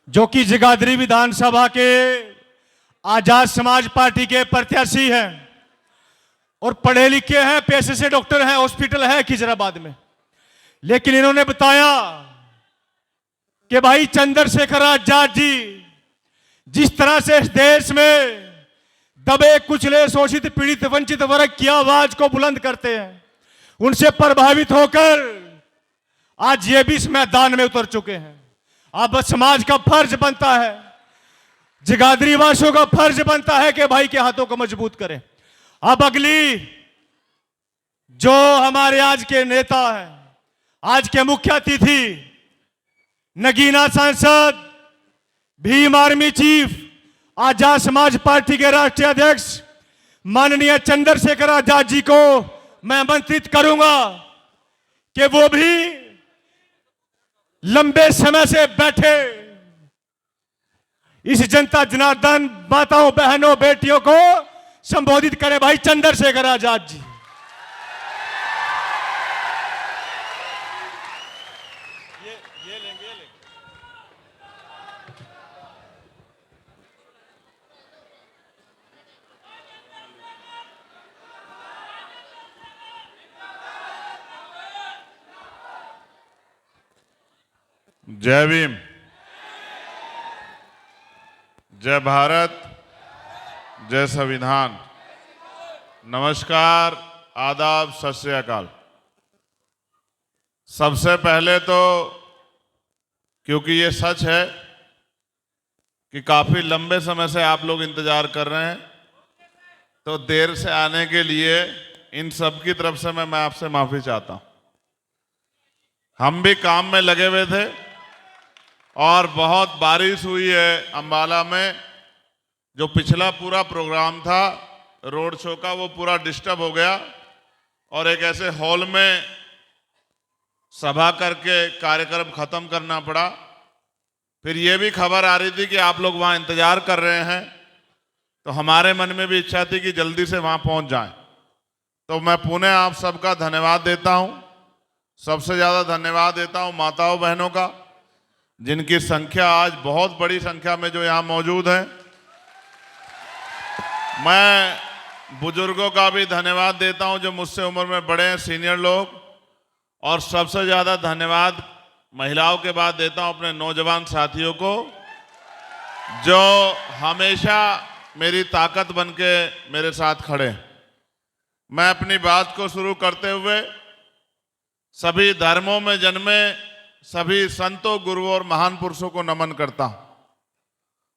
जो कि जगाधरी विधानसभा के आजाद समाज पार्टी के प्रत्याशी हैं और पढ़े लिखे हैं, पेशे से डॉक्टर हैं, हॉस्पिटल है खिजराबाद में। लेकिन इन्होंने बताया कि भाई चंद्रशेखर आजाद जी जिस तरह से इस देश में दबे कुचले शोषित पीड़ित वंचित वर्ग की आवाज को बुलंद करते हैं, उनसे प्रभावित होकर आज ये भी इस मैदान में उतर चुके हैं। अब समाज का फर्ज बनता है, जगाधरी वासियों का फर्ज बनता है कि भाई के हाथों को मजबूत करें। अब अगली जो हमारे आज के नेता हैं, आज के मुख्य अतिथि नगीना सांसद, Bhim army chief, Azad Samaj party के राष्ट्रीय अध्यक्ष माननीय चंद्रशेखर आजाद जी को मैं आमंत्रित करूंगा कि वो भी लंबे समय से बैठे इस जनता जनार्दन माताओं बहनों बेटियों को संबोधित करें। भाई चंद्रशेखर आजाद जी। ये लेंगे। जय भीम, जय भारत, जय संविधान। नमस्कार, आदाब, सत श्री अकाल। सबसे पहले तो क्योंकि ये सच है कि काफी लंबे समय से आप लोग इंतजार कर रहे हैं, तो देर से आने के लिए इन सब की तरफ से मैं आपसे माफी चाहता हूं। हम भी काम में लगे हुए थे और बहुत बारिश हुई है अंबाला में। जो पिछला पूरा प्रोग्राम था रोड शो का, वो पूरा डिस्टर्ब हो गया और एक ऐसे हॉल में सभा करके कार्यक्रम खत्म करना पड़ा। फिर ये भी खबर आ रही थी कि आप लोग वहां इंतजार कर रहे हैं, तो हमारे मन में भी इच्छा थी कि जल्दी से वहां पहुंच जाएं। तो मैं पुनः आप सबका धन्यवाद देता हूं। सबसे ज्यादा धन्यवाद देता हूं माताओं बहनों का, जिनकी संख्या आज बहुत बड़ी संख्या में जो यहां मौजूद हैं। मैं बुजुर्गों का भी धन्यवाद देता हूं जो मुझसे उम्र में बड़े हैं, सीनियर लोग। और सबसे ज्यादा धन्यवाद महिलाओं के बाद देता हूं अपने नौजवान साथियों को, जो हमेशा मेरी ताकत बनके मेरे साथ खड़े हैं। मैं अपनी बात को शुरू करते हुए सभी धर्मों में जन्मे सभी संतों, गुरुओं और महान पुरुषों को नमन करता हूं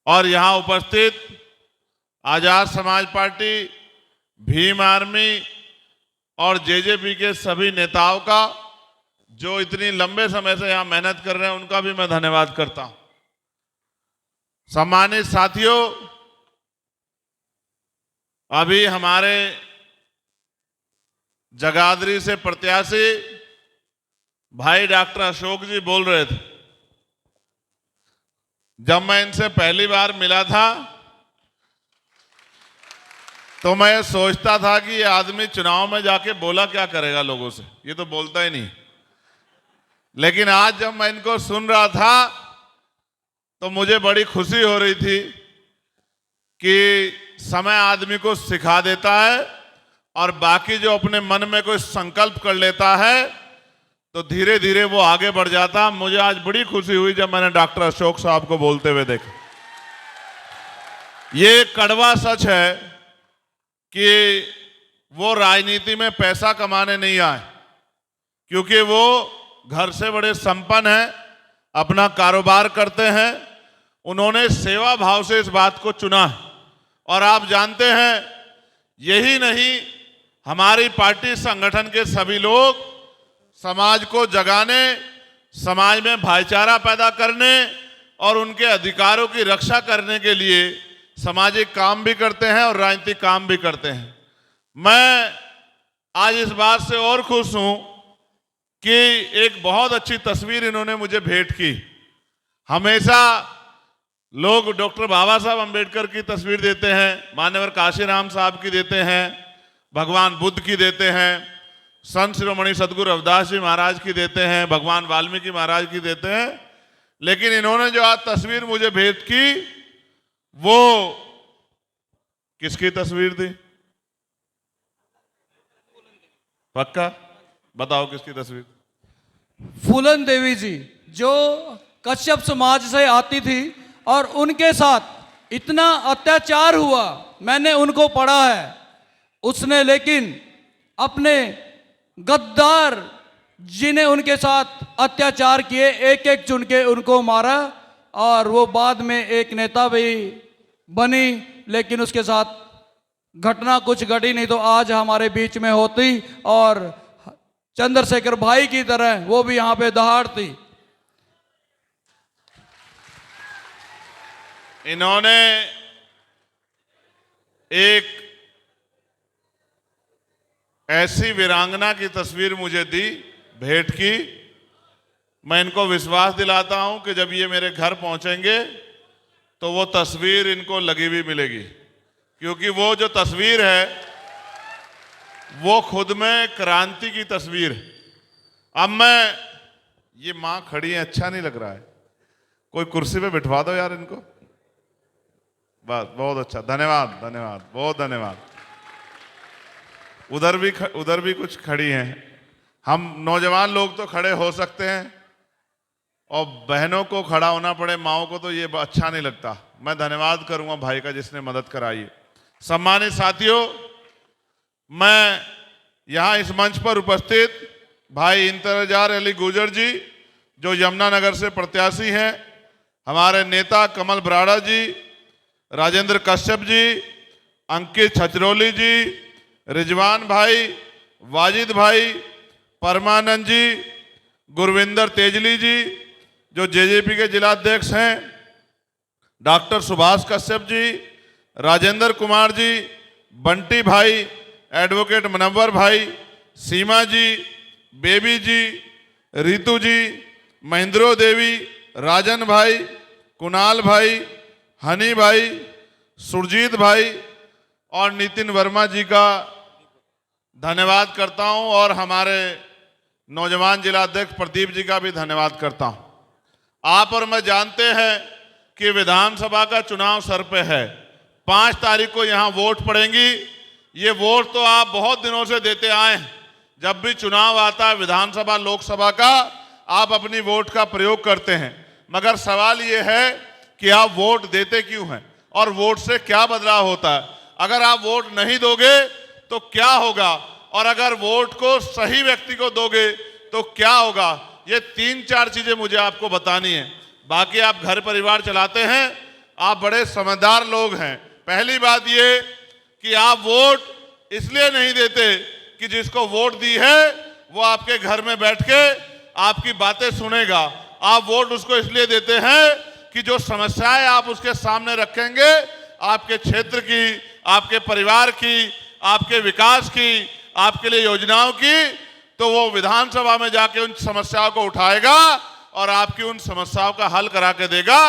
और यहां उपस्थित आजाद समाज पार्टी, भीम आर्मी और जेजेपी के सभी नेताओं का जो इतनी लंबे समय से यहां मेहनत कर रहे हैं, उनका भी मैं धन्यवाद करता हूं। सम्मानित साथियों, अभी हमारे जगाधरी से प्रत्याशी भाई डॉक्टर अशोक जी बोल रहे थे। जब मैं इनसे पहली बार मिला था तो मैं सोचता था कि ये आदमी चुनाव में जाके बोला क्या करेगा लोगों से, ये तो बोलता ही नहीं। लेकिन आज जब मैं इनको सुन रहा था तो मुझे बड़ी खुशी हो रही थी कि समय आदमी को सिखा देता है और बाकी जो अपने मन में कोई संकल्प कर लेता है तो धीरे धीरे वो आगे बढ़ जाता। मुझे आज बड़ी खुशी हुई जब मैंने डॉक्टर अशोक साहब को बोलते हुए देखा। ये कड़वा सच है कि वो राजनीति में पैसा कमाने नहीं आए, क्योंकि वो घर से बड़े संपन्न हैं, अपना कारोबार करते हैं। उन्होंने सेवा भाव से इस बात को चुना है। और आप जानते हैं, यही नहीं, हमारी पार्टी संगठन के सभी लोग समाज को जगाने, समाज में भाईचारा पैदा करने और उनके अधिकारों की रक्षा करने के लिए सामाजिक काम भी करते हैं और राजनीतिक काम भी करते हैं। मैं आज इस बात से और खुश हूं कि एक बहुत अच्छी तस्वीर इन्होंने मुझे भेंट की। हमेशा लोग डॉक्टर बाबा साहब अंबेडकर की तस्वीर देते हैं, मान्यवर काशीराम साहब की देते हैं, भगवान बुद्ध की देते हैं, संत शिरोमणि सदगुरु रविदास जी महाराज की देते हैं, भगवान वाल्मीकि महाराज की देते हैं। लेकिन इन्होंने जो आज तस्वीर मुझे भेंट की वो किसकी तस्वीर थी? पक्का बताओ किसकी तस्वीर? फूलन देवी जी, जो कश्यप समाज से आती थी और उनके साथ इतना अत्याचार हुआ, मैंने उनको पढ़ा है। उसने लेकिन अपने गद्दार जिन्हें उनके साथ अत्याचार किए एक एक चुन के उनको मारा, और वो बाद में एक नेता भी बनी, लेकिन उसके साथ घटना कुछ घटी नहीं तो आज हमारे बीच में होती और चंद्रशेखर भाई की तरह वो भी यहां पे दहाड़ती। इन्होंने एक ऐसी वीरांगना की तस्वीर मुझे दी, भेंट की। मैं इनको विश्वास दिलाता हूं कि जब ये मेरे घर पहुंचेंगे तो वो तस्वीर इनको लगी हुई मिलेगी, क्योंकि वो जो तस्वीर है वो खुद में क्रांति की तस्वीर है। अब मैं, ये मां खड़ी है, अच्छा नहीं लग रहा है, कोई कुर्सी पे बिठवा दो यार इनको। बस, बहुत अच्छा, धन्यवाद धन्यवाद, बहुत धन्यवाद। उधर भी कुछ खड़ी हैं। हम नौजवान लोग तो खड़े हो सकते हैं और बहनों को खड़ा होना पड़े, माओ को, तो ये अच्छा नहीं लगता। मैं धन्यवाद करूंगा भाई का जिसने मदद कराई। सम्मानित साथियों, मैं यहां इस मंच पर उपस्थित भाई इंतजार अली गुजर जी, जो यमुनानगर से प्रत्याशी हैं, हमारे नेता कमल ब्राड़ा जी, राजेंद्र कश्यप जी, अंकित छचरौली जी, रिजवान भाई, वाजिद भाई, परमानंद जी, गुरविंदर तेजली जी, जो जेजेपी के जिलाध्यक्ष हैं, डॉक्टर सुभाष कश्यप जी, राजेंद्र कुमार जी, बंटी भाई, एडवोकेट मनव्वर भाई, सीमा जी, बेबी जी, रितु जी, महेंद्रो देवी, राजन भाई, कुणाल भाई, हनी भाई, सुरजीत भाई और नितिन वर्मा जी का धन्यवाद करता हूं, और हमारे नौजवान जिलाध्यक्ष प्रदीप जी का भी धन्यवाद करता हूं। आप और मैं जानते हैं कि विधानसभा का चुनाव सर पे है। 5 तारीख को यहां वोट पड़ेंगी। ये वोट तो आप बहुत दिनों से देते आए हैं। जब भी चुनाव आता है विधानसभा लोकसभा का, आप अपनी वोट का प्रयोग करते हैं, मगर सवाल ये है कि आप वोट देते क्यों हैं और वोट से क्या बदलाव होता है। अगर आप वोट नहीं दोगे तो क्या होगा, और अगर वोट को सही व्यक्ति को दोगे तो क्या होगा, ये 3-4 चीजें मुझे आपको बतानी है। बाकी आप घर परिवार चलाते हैं, आप बड़े समझदार लोग हैं। पहली बात ये कि आप वोट इसलिए नहीं देते कि जिसको वोट दी है वो आपके घर में बैठ के आपकी बातें सुनेगा। आप वोट उसको इसलिए देते हैं कि जो समस्याएं आप उसके सामने रखेंगे, आपके क्षेत्र की, आपके परिवार की, आपके विकास की, आपके लिए योजनाओं की, तो वो विधानसभा में जाके उन समस्याओं को उठाएगा और आपकी उन समस्याओं का हल करा के देगा।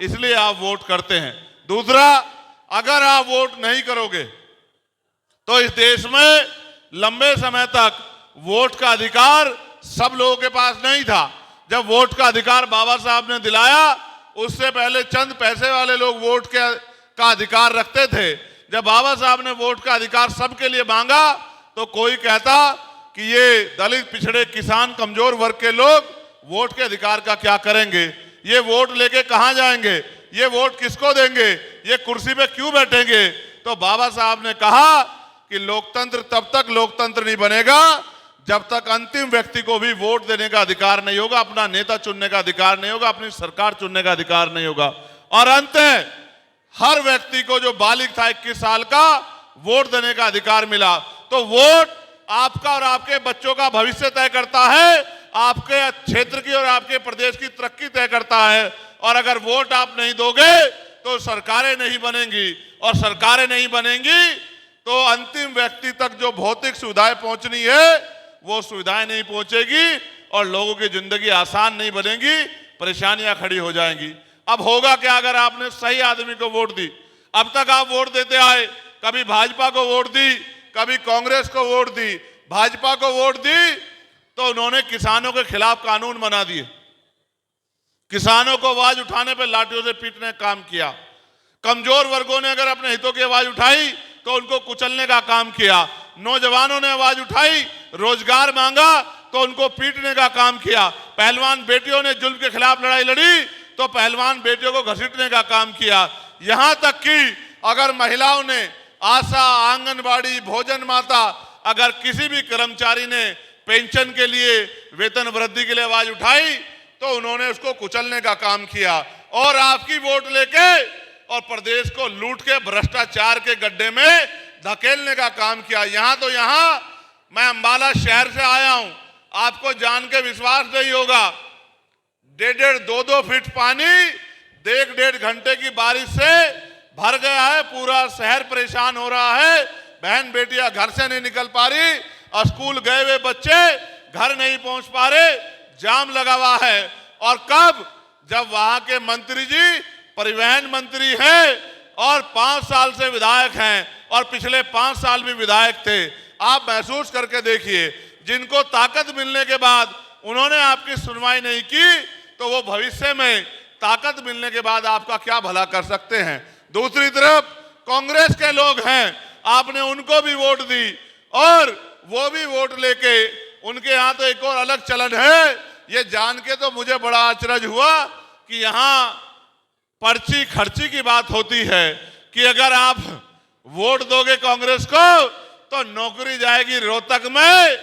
इसलिए आप वोट करते हैं। दूसरा, अगर आप वोट नहीं करोगे तो इस देश में लंबे समय तक वोट का अधिकार सब लोगों के पास नहीं था। जब वोट का अधिकार बाबा साहब ने दिलाया, उससे पहले चंद पैसे वाले लोग वोट का अधिकार रखते थे। जब बाबा साहब ने वोट का अधिकार सबके लिए मांगा तो कोई कहता कि ये दलित, पिछड़े, किसान, कमजोर वर्ग के लोग वोट के अधिकार का क्या करेंगे, ये वोट लेके कहां जाएंगे, ये वोट किसको देंगे, ये कुर्सी पे क्यों बैठेंगे। तो बाबा साहब ने कहा कि लोकतंत्र तब तक लोकतंत्र नहीं बनेगा जब तक अंतिम व्यक्ति को भी वोट देने का अधिकार नहीं होगा, अपना नेता चुनने का अधिकार नहीं होगा, अपनी सरकार चुनने का अधिकार नहीं होगा। और अंत हर व्यक्ति को जो बालिग था 21 साल का, वोट देने का अधिकार मिला। तो वोट आपका और आपके बच्चों का भविष्य तय करता है, आपके क्षेत्र की और आपके प्रदेश की तरक्की तय करता है। और अगर वोट आप नहीं दोगे तो सरकारें नहीं बनेंगी, और सरकारें नहीं बनेंगी तो अंतिम व्यक्ति तक जो भौतिक सुविधाएं पहुंचनी है वो सुविधाएं नहीं पहुंचेगी और लोगों की जिंदगी आसान नहीं बनेगी, परेशानियां खड़ी हो जाएंगी। अब होगा क्या अगर आपने सही आदमी को वोट दी। अब तक आप वोट देते आए, कभी भाजपा को वोट दी, कभी कांग्रेस को वोट दी। भाजपा को वोट दी तो उन्होंने किसानों के खिलाफ कानून बना दिए, किसानों को आवाज उठाने पे लाठियों से पीटने का काम किया। कमजोर वर्गों ने अगर अपने हितों की आवाज उठाई तो उनको कुचलने का काम किया। नौजवानों ने आवाज उठाई, रोजगार मांगा तो उनको पीटने का काम किया। पहलवान बेटियों ने जुल्म के खिलाफ लड़ाई लड़ी तो पहलवान बेटियों को घसीटने का काम किया। यहां तक कि अगर महिलाओं ने आशा, आंगनबाड़ी, भोजन माता, अगर किसी भी कर्मचारी ने पेंशन के लिए, वेतन वृद्धि के लिए आवाज उठाई तो उन्होंने उसको कुचलने का काम किया और आपकी वोट लेके और प्रदेश को लूट के भ्रष्टाचार के गड्ढे में धकेलने का काम किया। यहां मैं अंबाला शहर से आया हूं, आपको जान के विश्वास नहीं होगा, 1.5-2 फीट पानी 1.5 घंटे की बारिश से भर गया है। पूरा शहर परेशान हो रहा है। बहन बेटियां घर से नहीं निकल पा रही और स्कूल गए हुए बच्चे घर नहीं पहुंच पा रहे, जाम लगा हुआ है। और कब? जब वहां के मंत्री जी परिवहन मंत्री हैं और 5 साल से विधायक हैं और पिछले 5 साल भी विधायक थे। आप महसूस करके देखिए, जिनको ताकत मिलने के बाद उन्होंने आपकी सुनवाई नहीं की तो वो भविष्य में ताकत मिलने के बाद आपका क्या भला कर सकते हैं। दूसरी तरफ कांग्रेस के लोग हैं, आपने उनको भी वोट दी और वो भी वोट लेके, उनके यहाँ तो एक और अलग चलन है। ये जान के तो मुझे बड़ा आश्चर्य हुआ कि यहाँ पर्ची खर्ची की बात होती है कि अगर आप वोट दोगे कांग्रेस को तो नौकरी जाएगी रोहतक में,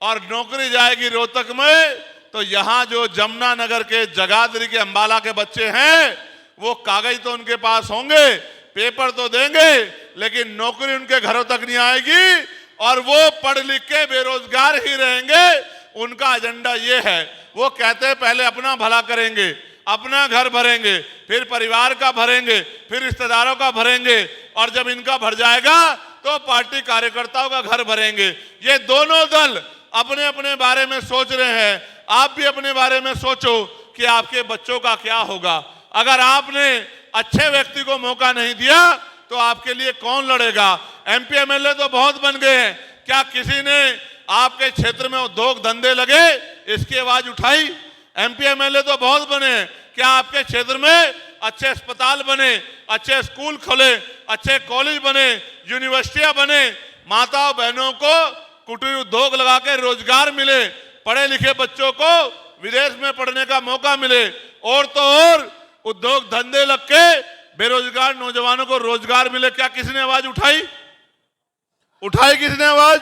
और नौकरी जाएगी रोहतक में तो यहाँ जो जमुनानगर के, जगाधरी के, अंबाला के बच्चे हैं वो कागज तो उनके पास होंगे, पेपर तो देंगे, लेकिन नौकरी उनके घरों तक नहीं आएगी और वो पढ़ लिख के बेरोजगार ही रहेंगे। उनका एजेंडा ये है, वो कहते हैं पहले अपना भला करेंगे, अपना घर भरेंगे, फिर परिवार का भरेंगे, फिर रिश्तेदारों का भरेंगे, और जब इनका भर जाएगा तो पार्टी कार्यकर्ताओं का घर भरेंगे। ये दोनों दल अपने अपने बारे में सोच रहे हैं। आप भी अपने बारे में सोचो कि आपके बच्चों का क्या होगा। अगर आपने अच्छे व्यक्ति को मौका नहीं दिया तो आपके लिए कौन लड़ेगा। एमपी एमएलए तो बहुत बन गए हैं, क्या किसी ने आपके क्षेत्र में उद्योग धंधे लगे इसकी आवाज उठाई? एमपी एमएलए तो बहुत बने हैं, क्या आपके क्षेत्र में अच्छे अस्पताल बने, अच्छे स्कूल खुले, अच्छे कॉलेज बने, यूनिवर्सिटियां बने, माताओं बहनों को कुटीर उद्योग लगा के रोजगार मिले, पढ़े लिखे बच्चों को विदेश में पढ़ने का मौका मिले, और तो और उद्योग धंधे लग के बेरोजगार नौजवानों को रोजगार मिले? क्या किसी ने आवाज उठाई? किसने आवाज?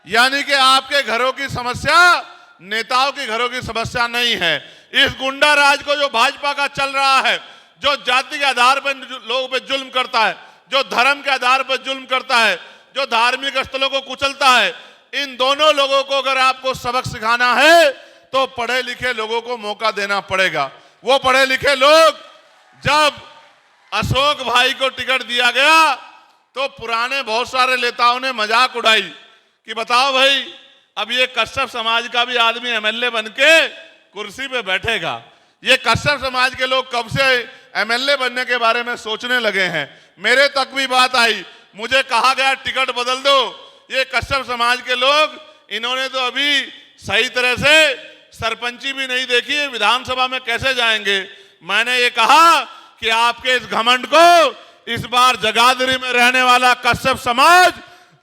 यानी कि आपके घरों की समस्या नेताओं के घरों की समस्या नहीं है। इस गुंडा राज को जो भाजपा का चल रहा है, जो जाति के आधार पर लोगों पे जुल्म करता है, जो धर्म के आधार पर जुल्म करता है, जो धार्मिक स्थलों को कुचलता है, इन दोनों लोगों को अगर आपको सबक सिखाना है तो पढ़े लिखे लोगों को मौका देना पड़ेगा। वो पढ़े लिखे लोग, जब अशोक भाई को टिकट दिया गया तो पुराने बहुत सारे नेताओं ने मजाक उड़ाई कि बताओ भाई, अब ये कश्यप समाज का भी आदमी एमएलए बनके कुर्सी पे बैठेगा। ये कश्यप समाज के लोग कब से एमएलए बनने के बारे में सोचने लगे हैं। मेरे तक भी बात आई, मुझे कहा गया टिकट बदल दो। ये कश्यप समाज के लोग, इन्होंने तो अभी सही तरह से सरपंची भी नहीं देखी है, विधानसभा में कैसे जाएंगे। मैंने ये कहा कि आपके इस घमंड को इस बार जगाधरी में रहने वाला कश्यप समाज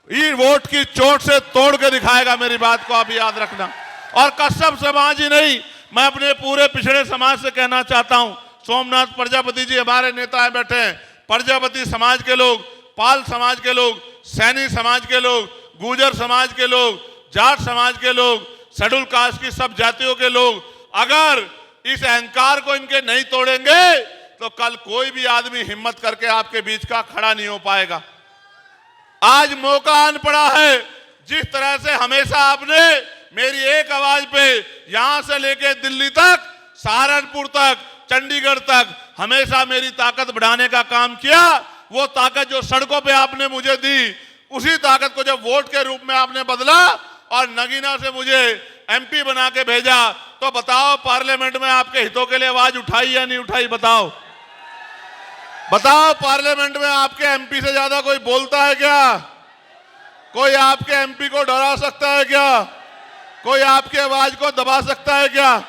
ये वोट की चोट से तोड़ के दिखाएगा। मेरी बात को आप याद रखना। और कश्यप समाज ही नहीं, मैं अपने पूरे पिछड़े समाज से कहना चाहता हूं। सोमनाथ प्रजापति जी हमारे नेता हैं, बैठे हैं। प्रजापति समाज के लोग, पाल समाज के लोग, सैनी समाज के लोग, गुर्जर समाज के लोग, जाट समाज के लोग, शेड्यूल कास्ट की सब जातियों के लोग, अगर इस अहंकार को इनके नहीं तोड़ेंगे तो कल कोई भी आदमी हिम्मत करके आपके बीच का खड़ा नहीं हो पाएगा। आज मौका आन पड़ा है। जिस तरह से हमेशा आपने मेरी एक आवाज पे यहां से लेके दिल्ली तक, सहारनपुर तक, चंडीगढ़ तक हमेशा मेरी ताकत बढ़ाने का काम किया, वो ताकत जो सड़कों पे आपने मुझे दी, उसी ताकत को जब वोट के रूप में आपने बदला और नगीना से मुझे एमपी बना के भेजा, तो बताओ पार्लियामेंट में आपके हितों के लिए आवाज उठाई या नहीं उठाई? बताओ पार्लियामेंट में आपके एमपी से ज्यादा कोई बोलता है क्या? कोई आपके एमपी को डरा सकता है क्या? कोई आपकी आवाज को दबा सकता है क्या?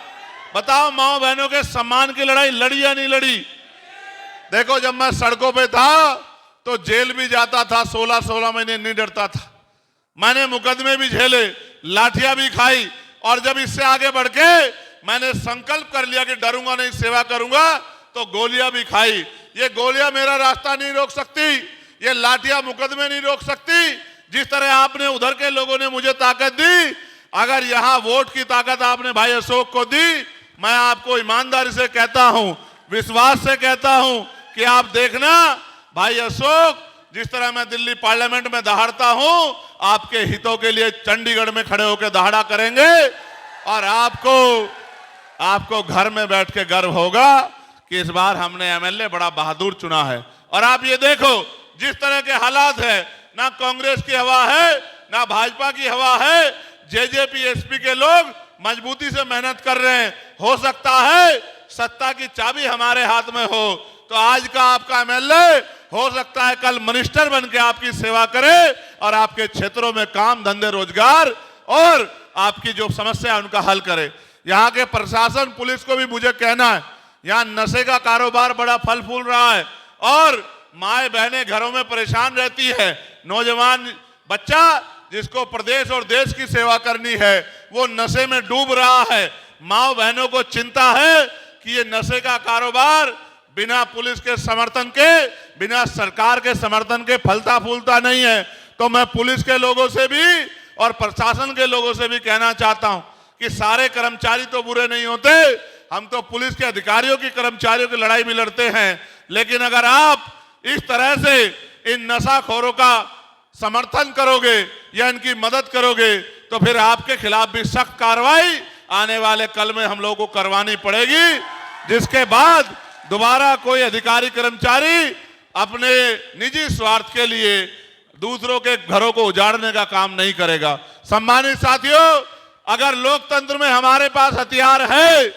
बताओ माओ बहनों के सम्मान की लड़ाई लड़ी या नहीं लड़ी? देखो जब मैं सड़कों पे था तो जेल भी जाता था, 16-16 महीने नहीं डरता था। मैंने मुकदमे भी झेले, लाठियां भी खाई, और जब इससे आगे बढ़ के मैंने संकल्प कर लिया कि डरूंगा नहीं, सेवा करूंगा, तो गोलियां भी खाई। ये गोलियां मेरा रास्ता नहीं रोक सकती, ये लाठियां मुकदमे नहीं रोक सकती। जिस तरह आपने उधर के लोगों ने मुझे ताकत दी, अगर यहां वोट की ताकत आपने भाई अशोक को दी, मैं आपको ईमानदारी से कहता हूं, विश्वास से कहता हूं कि आप देखना भाई अशोक, जिस तरह मैं दिल्ली पार्लियामेंट में दहाड़ता हूं, आपके हितों के लिए चंडीगढ़ में खड़े होकर दहाड़ा करेंगे। और आपको घर में बैठ के गर्व होगा कि इस बार हमने एमएलए बड़ा बहादुर चुना है। और आप ये देखो जिस तरह के हालात है, ना कांग्रेस की हवा है ना भाजपा की हवा है, जेजेपी एसपी के लोग मजबूती से मेहनत कर रहे हैं। हो सकता है सत्ता की चाबी हमारे हाथ में हो, तो आज का आपका एमएलए हो सकता है कल मिनिस्टर बन के आपकी सेवा करे और आपके क्षेत्रों में काम धंधे रोजगार और आपकी जो समस्या है उनका हल करे। यहाँ के प्रशासन पुलिस को भी मुझे कहना है, यहाँ नशे का कारोबार बड़ा फल फूल रहा है और माए बहनें घरों में परेशान रहती है। नौजवान बच्चा जिसको प्रदेश और देश की सेवा करनी है वो नशे में डूब रहा है। माँ बहनों को चिंता है कि ये नशे का कारोबार बिना पुलिस के समर्थन के, बिना सरकार के समर्थन के फलता फूलता नहीं है। तो मैं पुलिस के लोगों से भी और प्रशासन के लोगों से भी कहना चाहता हूं कि सारे कर्मचारी तो बुरे नहीं होते, हम तो पुलिस के अधिकारियों की, कर्मचारियों की लड़ाई भी लड़ते हैं। लेकिन अगर आप इस तरह से इन नशाखोरों का समर्थन करोगे या इनकी मदद करोगे तो फिर आपके खिलाफ भी सख्त कार्रवाई आने वाले कल में हम लोगों को करवानी पड़ेगी, जिसके बाद दोबारा कोई अधिकारी कर्मचारी अपने निजी स्वार्थ के लिए दूसरों के घरों को उजाड़ने का काम नहीं करेगा। सम्मानित साथियों, अगर लोकतंत्र में हमारे पास हथियार है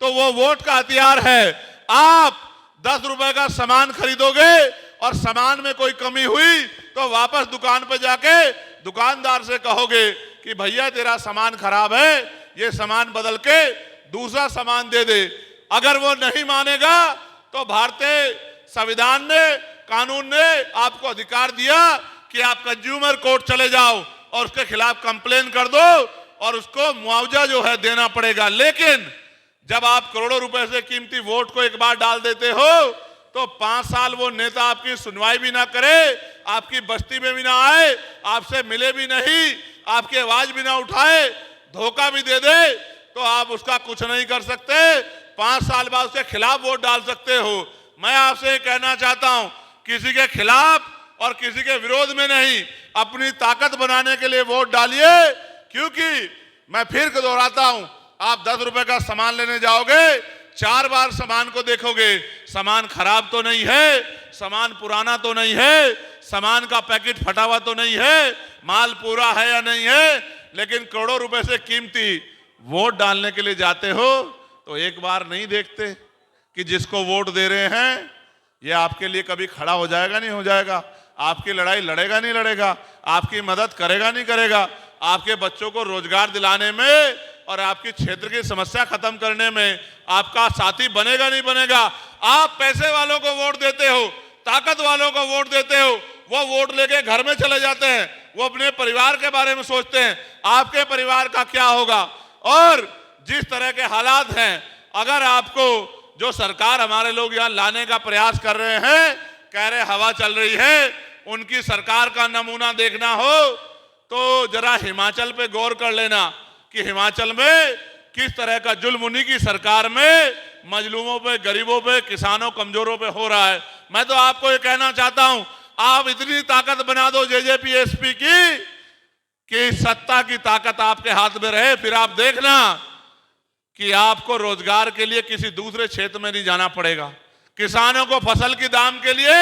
तो वो वोट का हथियार है। आप 10 रुपए का सामान खरीदोगे और सामान में कोई कमी हुई तो वापस दुकान पर जाके दुकानदार से कहोगे कि भैया तेरा सामान खराब है, ये सामान बदल के दूसरा सामान दे दे। अगर वो नहीं मानेगा तो भारतीय संविधान ने, कानून ने आपको अधिकार दिया कि आप कंज्यूमर कोर्ट चले जाओ और उसके खिलाफ कंप्लेन कर दो और उसको मुआवजा जो है देना पड़ेगा। लेकिन जब आप करोड़ों रुपए से कीमती वोट को एक बार डाल देते हो तो 5 साल वो नेता आपकी सुनवाई भी ना करे, आपकी बस्ती में भी ना आए, आपसे मिले भी नहीं, आपकी आवाज भी ना उठाए, धोखा भी दे दे तो आप उसका कुछ नहीं कर सकते। 5 साल बाद उसके खिलाफ वोट डाल सकते हो। मैं आपसे कहना चाहता हूं, किसी के खिलाफ और किसी के विरोध में नहीं, अपनी ताकत बनाने के लिए वोट डालिए। क्योंकि मैं फिर दोहराता हूं, आप 10 रुपए का सामान लेने जाओगे, 4 बार सामान को देखोगे, सामान खराब तो नहीं है, सामान पुराना तो नहीं है, सामान का पैकेट फटा हुआ तो नहीं है, माल पूरा है या नहीं है। लेकिन करोड़ों रुपए से कीमती वोट डालने के लिए जाते हो तो एक बार नहीं देखते कि जिसको वोट दे रहे हैं ये आपके लिए कभी खड़ा हो जाएगा नहीं हो जाएगा, आपकी लड़ाई लड़ेगा नहीं लड़ेगा, आपकी मदद करेगा नहीं करेगा, आपके बच्चों को रोजगार दिलाने में और आपकी क्षेत्र की समस्या खत्म करने में आपका साथी बनेगा नहीं बनेगा। आप पैसे वालों को वोट देते हो, ताकत वालों को वोट देते हो, वो वोट लेके घर में चले जाते हैं, वो अपने परिवार के बारे में सोचते हैं, आपके परिवार का क्या होगा। और जिस तरह के हालात हैं, अगर आपको जो सरकार हमारे लोग यहाँ लाने का प्रयास कर रहे हैं, कह रहे हवा चल रही है, उनकी सरकार का नमूना देखना हो तो जरा हिमाचल पे गौर कर लेना कि हिमाचल में किस तरह का जुल्म उन्हीं की सरकार में मजलूमों पे, गरीबों पे, किसानों, कमजोरों पे हो रहा है। मैं तो आपको ये कहना चाहता हूं, आप इतनी ताकत बना दो जेजेपी एसपी की कि सत्ता की ताकत आपके हाथ में रहे, फिर आप देखना कि आपको रोजगार के लिए किसी दूसरे क्षेत्र में नहीं जाना पड़ेगा। किसानों को फसल की दाम के लिए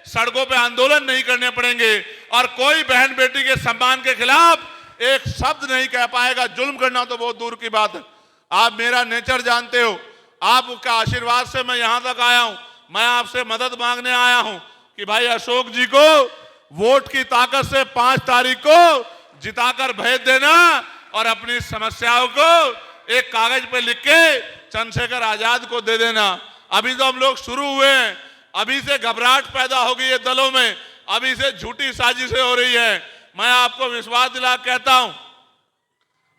सड़कों पे आंदोलन नहीं करने पड़ेंगे और कोई बहन बेटी के सम्मान के खिलाफ एक शब्द नहीं कह पाएगा। जुल्म करना तो बहुत दूर की बात है। आप मेरा नेचर जानते हो, आपका आशीर्वाद से मैं यहां तक आया हूं। मैं आपसे मदद मांगने आया हूं कि भाई अशोक जी को वोट की ताकत से 5 तारीख को जिताकर भेज देना और अपनी समस्याओं को एक कागज पे लिख के चंद्रशेखर आजाद को दे देना। अभी तो हम लोग शुरू हुए हैं, अभी से घबराहट पैदा हो गई है दलों में, अभी से झूठी साजिशें हो रही है। मैं आपको विश्वास दिला कहता हूं,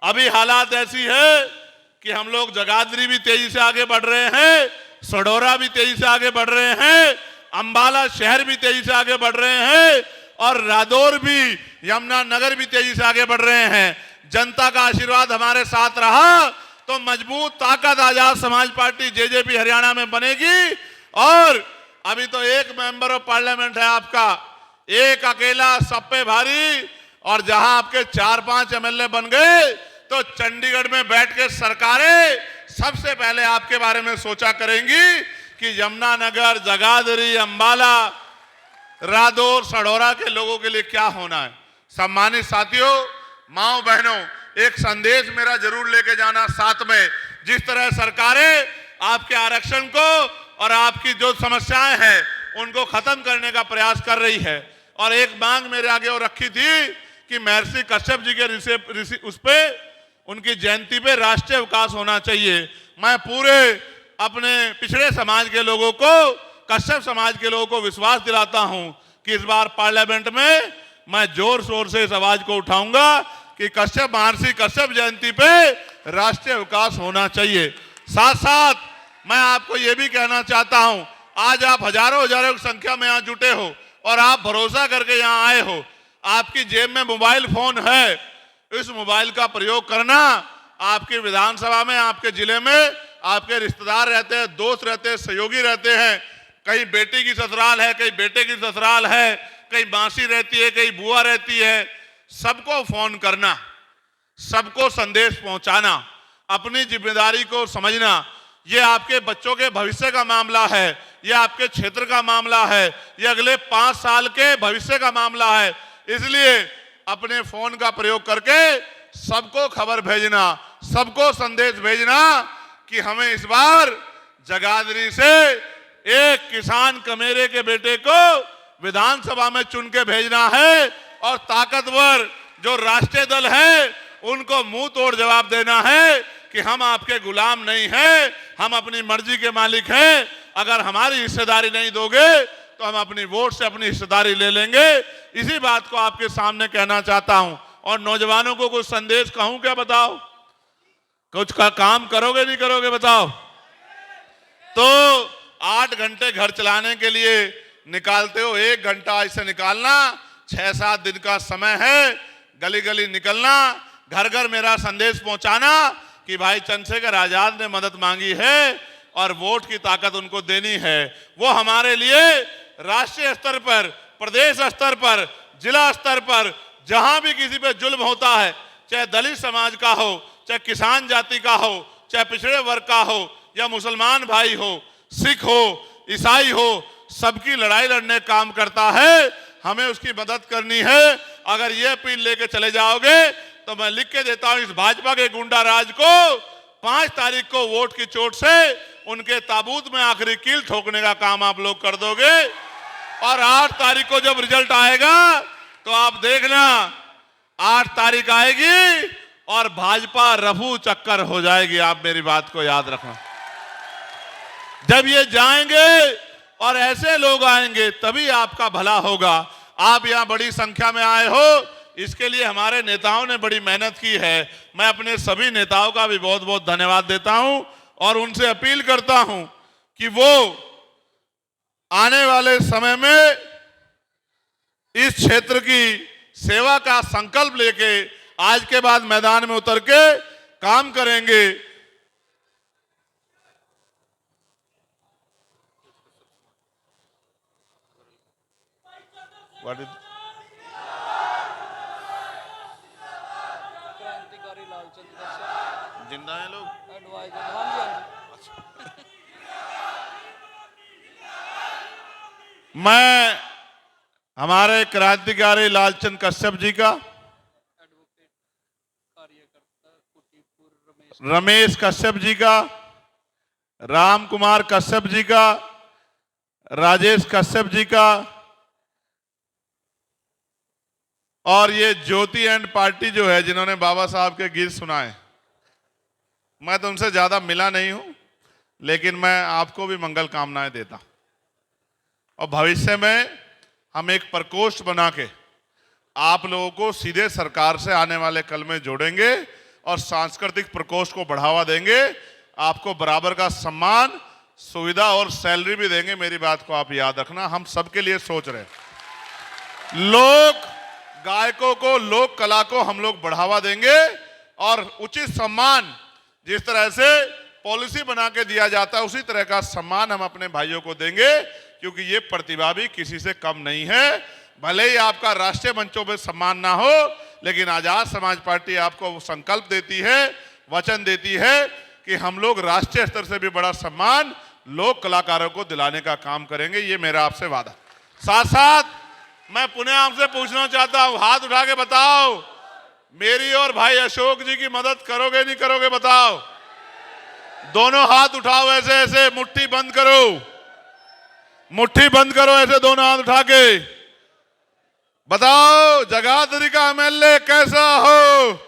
अभी हालात ऐसी है कि हम लोग जगाधरी भी तेजी से आगे बढ़ रहे हैं, सडोरा भी तेजी से आगे बढ़ रहे हैं, अंबाला शहर भी तेजी से आगे बढ़ रहे हैं और रादौर भी, यमुनानगर भी तेजी से आगे बढ़ रहे हैं। जनता का आशीर्वाद हमारे साथ रहा तो मजबूत ताकत आजाद समाज पार्टी जेजेपी हरियाणा में बनेगी। और अभी तो एक मेंबर ऑफ पार्लियामेंट है आपका, एक अकेला सब पे भारी, और जहां आपके 4-5 एमएलए बन गए तो चंडीगढ़ में बैठ के सरकारें सबसे पहले आपके बारे में सोचा करेंगी कि यमुनानगर, जगाधरी, अंबाला, रादौर, सडोरा के लोगों के लिए क्या होना है। सम्मानित साथियों, माओ बहनों, एक संदेश मेरा जरूर लेके जाना साथ में। जिस तरह सरकारें आपके आरक्षण को और आपकी जो समस्याएं हैं उनको खत्म करने का प्रयास कर रही है, और एक मांग मेरे आगे और रखी थी कि महर्षि कश्यप जी के उस पे उनकी जयंती पे राष्ट्रीय अवकाश होना चाहिए। मैं पूरे अपने पिछड़े समाज के लोगों को, कश्यप समाज के लोगों को विश्वास दिलाता हूं कि इस बार पार्लियामेंट में मैं जोर शोर से इस आवाज को उठाऊंगा कि महर्षि कश्यप जयंती पे राष्ट्रीय अवकाश होना चाहिए। साथ साथ मैं आपको यह भी कहना चाहता हूं, आज आप हजारों की संख्या में यहां जुटे हो और आप भरोसा करके यहां आए हो। आपकी जेब में मोबाइल फोन है, इस मोबाइल का प्रयोग करना। आपके विधानसभा में, आपके जिले में आपके रिश्तेदार रहते हैं, दोस्त रहते हैं, सहयोगी रहते हैं, कहीं बेटी की ससुराल है, कहीं बेटे की ससुराल है, कहीं मासी रहती है, कहीं बुआ रहती है। सबको फोन करना, सबको संदेश पहुंचाना, अपनी जिम्मेदारी को समझना। ये आपके बच्चों के भविष्य का मामला है, ये आपके क्षेत्र का मामला है, ये अगले 5 साल के भविष्य का मामला है। इसलिए अपने फोन का प्रयोग करके सबको खबर भेजना, सबको संदेश भेजना कि हमें इस बार जगाधरी से एक किसान कमेरे के बेटे को विधानसभा में चुन के भेजना है, और ताकतवर जो राष्ट्रीय दल है उनको मुंह तोड़ जवाब देना है कि हम आपके गुलाम नहीं हैं, हम अपनी मर्जी के मालिक हैं। अगर हमारी हिस्सेदारी नहीं दोगे तो हम अपनी वोट से अपनी हिस्सेदारी ले लेंगे। इसी बात को आपके सामने कहना चाहता हूं। और नौजवानों को कुछ संदेश कहूं क्या, बताओ? कुछ का काम करोगे नहीं करोगे बताओ? तो 8 घंटे घर चलाने के लिए निकालते हो, 1 घंटा ऐसे निकालना, 6-7 दिन का समय है, गली गली निकलना, घर घर मेरा संदेश पहुंचाना कि भाई चंद्रशेखर आजाद ने मदद मांगी है और वोट की ताकत उनको देनी है। वो हमारे लिए राष्ट्रीय स्तर पर, प्रदेश स्तर पर, जिला स्तर पर जहां भी किसी पे जुल्म होता है, चाहे दलित समाज का हो, चाहे किसान जाति का हो, चाहे पिछड़े वर्ग का हो, या मुसलमान भाई हो, सिख हो, ईसाई हो, सबकी लड़ाई लड़ने काम करता है। हमें उसकी मदद करनी है। अगर ये अपील लेके चले जाओगे तो मैं लिख के देता हूं इस भाजपा के गुंडा राज को 5 तारीख को वोट की चोट से उनके ताबूत में आखिरी कील ठोकने का काम आप लोग कर दोगे। और 8 तारीख को जब रिजल्ट आएगा तो आप देखना, 8 तारीख आएगी और भाजपा रफू चक्कर हो जाएगी। आप मेरी बात को याद रखना। जब ये जाएंगे और ऐसे लोग आएंगे तभी आपका भला होगा। आप यहां बड़ी संख्या में आए हो, इसके लिए हमारे नेताओं ने बड़ी मेहनत की है। मैं अपने सभी नेताओं का भी बहुत बहुत धन्यवाद देता हूं और उनसे अपील करता हूं कि वो आने वाले समय में इस क्षेत्र की सेवा का संकल्प लेके आज के बाद मैदान में उतर के काम करेंगे। क्रांतिकारी लालचंद कश्यप जिंदा है लोग? एडवाइजर। हाँ जी, हाँ जी। मैं हमारे क्रांतिकारी लालचंद कश्यप जी का, एडवोकेट कार्यकर्ता कुटीपुर रमेश कश्यप जी का, राम कुमार कश्यप जी का, राजेश कश्यप जी का, और ये ज्योति एंड पार्टी जो है जिन्होंने बाबा साहब के गीत सुनाए, मैं तो उनसे ज्यादा मिला नहीं हूं, लेकिन मैं आपको भी मंगल कामनाएं देता हूं। और भविष्य में हम एक प्रकोष्ठ बना के आप लोगों को सीधे सरकार से आने वाले कल में जोड़ेंगे और सांस्कृतिक प्रकोष्ठ को बढ़ावा देंगे। आपको बराबर का सम्मान, सुविधा और सैलरी भी देंगे। मेरी बात को आप याद रखना, हम सबके लिए सोच रहे हैं। लोक गायकों को, लोक कला को हम लोग बढ़ावा देंगे और उचित सम्मान, जिस तरह से पॉलिसी बना के दिया जाता है उसी तरह का सम्मान हम अपने भाइयों को देंगे, क्योंकि ये प्रतिभा भी किसी से कम नहीं है। भले ही आपका राष्ट्रीय मंचों पे सम्मान ना हो, लेकिन आजाद समाज पार्टी आपको संकल्प देती है, वचन देती है कि हम लोग राष्ट्रीय स्तर से भी बड़ा सम्मान लोक कलाकारों को दिलाने का काम करेंगे। ये मेरा आपसे वादा। साथ साथ मैं पुनः आपसे पूछना चाहता हूं, हाथ उठा के बताओ, मेरी और भाई अशोक जी की मदद करोगे नहीं करोगे? बताओ। दोनों हाथ उठाओ, ऐसे ऐसे मुट्ठी बंद करो, मुट्ठी बंद करो, ऐसे दोनों हाथ उठा के बताओ, जगाधरी का एमएलए कैसा हो?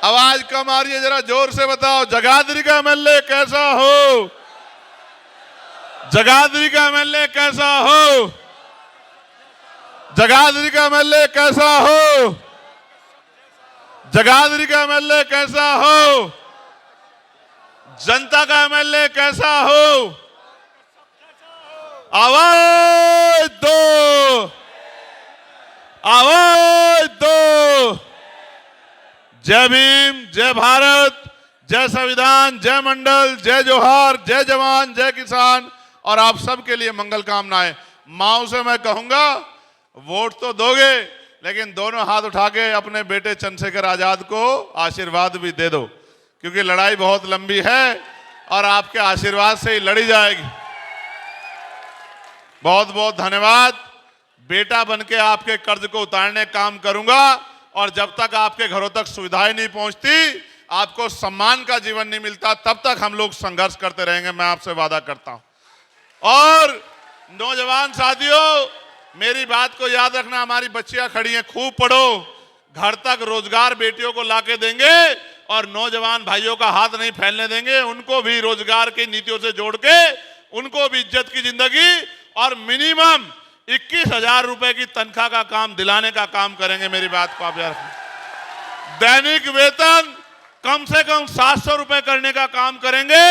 आवाज कम आ रही है, जरा जोर से बताओ, जगाधरी का एमएलए कैसा हो? जगाधरी का एमएलए कैसा हो? जगाधरी का एमएलए कैसा हो? जगाधरी का एमएलए कैसा हो? जनता का एमएलए कैसा हो? आवाज दो, आवाज दो। जय भीम, जय भारत, जय संविधान, जय मंडल, जय जोहार, जय जवान, जय किसान और आप सबके लिए मंगल कामनाएं। माओ से मैं कहूंगा, वोट तो दोगे, लेकिन दोनों हाथ उठा के अपने बेटे चंद्रशेखर आजाद को आशीर्वाद भी दे दो, क्योंकि लड़ाई बहुत लंबी है और आपके आशीर्वाद से ही लड़ी जाएगी। बहुत बहुत धन्यवाद। बेटा बनके आपके कर्ज को उतारने का काम करूंगा और जब तक आपके घरों तक सुविधाएं नहीं पहुंचती, आपको सम्मान का जीवन नहीं मिलता, तब तक हम लोग संघर्ष करते रहेंगे। मैं आपसे वादा करता हूं। और नौजवान साथियों, मेरी बात को याद रखना, हमारी बच्चियां खड़ी हैं, खूब पढ़ो, घर तक रोजगार बेटियों को लाके देंगे और नौजवान भाइयों का हाथ नहीं फैलने देंगे। उनको भी रोजगार की नीतियों से जोड़ के उनको भी इज्जत की जिंदगी और मिनिमम 21,000 रुपए की तनख्वाह का काम दिलाने का काम करेंगे। मेरी बात को आप याद रखें। दैनिक वेतन कम से कम 700 रुपए करने का काम करेंगे।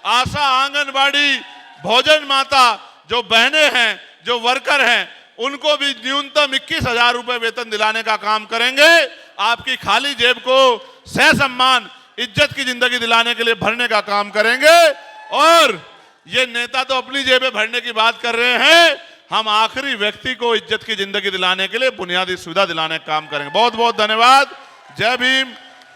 आशा, आंगनबाड़ी, भोजन माता जो बहनें हैं, जो वर्कर हैं, उनको भी न्यूनतम 21,000 रुपए वेतन दिलाने का काम करेंगे। आपकी खाली जेब को सह सम्मान, इज्जत की जिंदगी दिलाने के लिए भरने का काम करेंगे। और ये नेता तो अपनी जेबें भरने की बात कर रहे हैं, हम आखिरी व्यक्ति को इज्जत की जिंदगी दिलाने के लिए बुनियादी सुविधा दिलाने का काम करेंगे। बहुत बहुत धन्यवाद। जय भीम,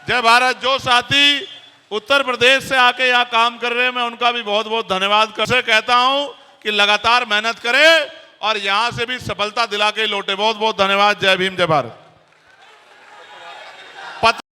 जय भारत। जो साथी उत्तर प्रदेश से आके यहाँ काम कर रहे हैं, मैं उनका भी बहुत बहुत धन्यवाद करके कहता हूं कि लगातार मेहनत करें और यहां से भी सफलता दिला के लौटे। बहुत बहुत धन्यवाद। जय भीम, जय भारत।